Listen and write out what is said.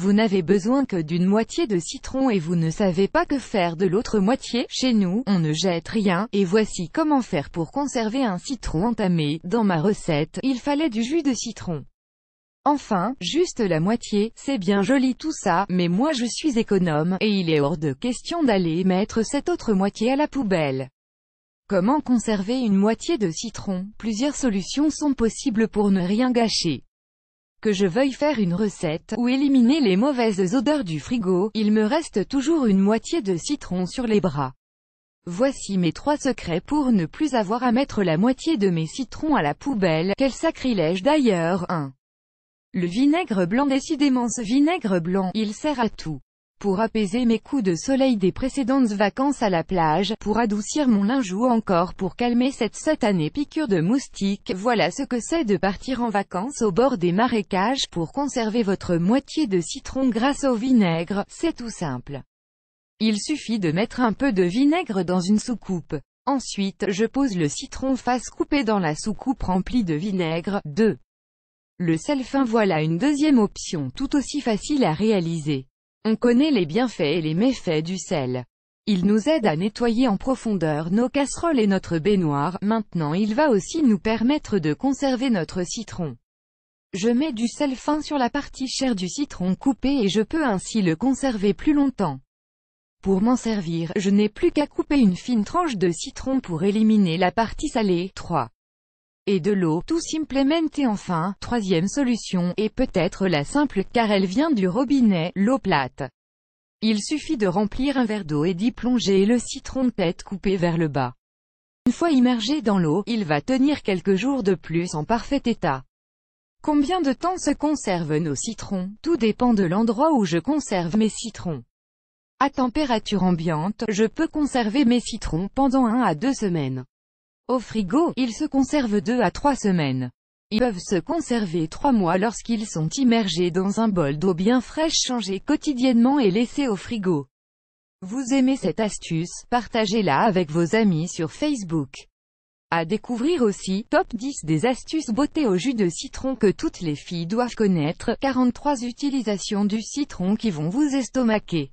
Vous n'avez besoin que d'une moitié de citron et vous ne savez pas que faire de l'autre moitié. Chez nous, on ne jette rien, et voici comment faire pour conserver un citron entamé. Dans ma recette, il fallait du jus de citron. Enfin, juste la moitié, c'est bien joli tout ça, mais moi je suis économe, et il est hors de question d'aller mettre cette autre moitié à la poubelle. Comment conserver une moitié de citron? Plusieurs solutions sont possibles pour ne rien gâcher. Que je veuille faire une recette, ou éliminer les mauvaises odeurs du frigo, il me reste toujours une moitié de citron sur les bras. Voici mes 3 secrets pour ne plus avoir à mettre la moitié de mes citrons à la poubelle. Quel sacrilège d'ailleurs. 1. Le vinaigre blanc. Décidément ce vinaigre blanc, il sert à tout. Pour apaiser mes coups de soleil des précédentes vacances à la plage, pour adoucir mon linge ou encore pour calmer cette satanée piqûre de moustique, voilà ce que c'est de partir en vacances au bord des marécages. Pour conserver votre moitié de citron grâce au vinaigre, c'est tout simple. Il suffit de mettre un peu de vinaigre dans une soucoupe. Ensuite, je pose le citron face coupé dans la soucoupe remplie de vinaigre. 2. Le sel fin. Voilà une deuxième option tout aussi facile à réaliser. On connaît les bienfaits et les méfaits du sel. Il nous aide à nettoyer en profondeur nos casseroles et notre baignoire. Maintenant il va aussi nous permettre de conserver notre citron. Je mets du sel fin sur la partie chère du citron coupé et je peux ainsi le conserver plus longtemps. Pour m'en servir, je n'ai plus qu'à couper une fine tranche de citron pour éliminer la partie salée. 3. Et de l'eau, tout simplement. Et enfin, troisième solution, et peut-être la simple, car elle vient du robinet, l'eau plate. Il suffit de remplir un verre d'eau et d'y plonger le citron tête coupé vers le bas. Une fois immergé dans l'eau, il va tenir quelques jours de plus en parfait état. Combien de temps se conservent nos citrons? Tout dépend de l'endroit où je conserve mes citrons. À température ambiante, je peux conserver mes citrons pendant 1 à 2 semaines. Au frigo, ils se conservent 2 à 3 semaines. Ils peuvent se conserver 3 mois lorsqu'ils sont immergés dans un bol d'eau bien fraîche changée quotidiennement et laissés au frigo. Vous aimez cette astuce? Partagez-la avec vos amis sur Facebook. À découvrir aussi, top 10 des astuces beauté au jus de citron que toutes les filles doivent connaître, 43 utilisations du citron qui vont vous estomaquer.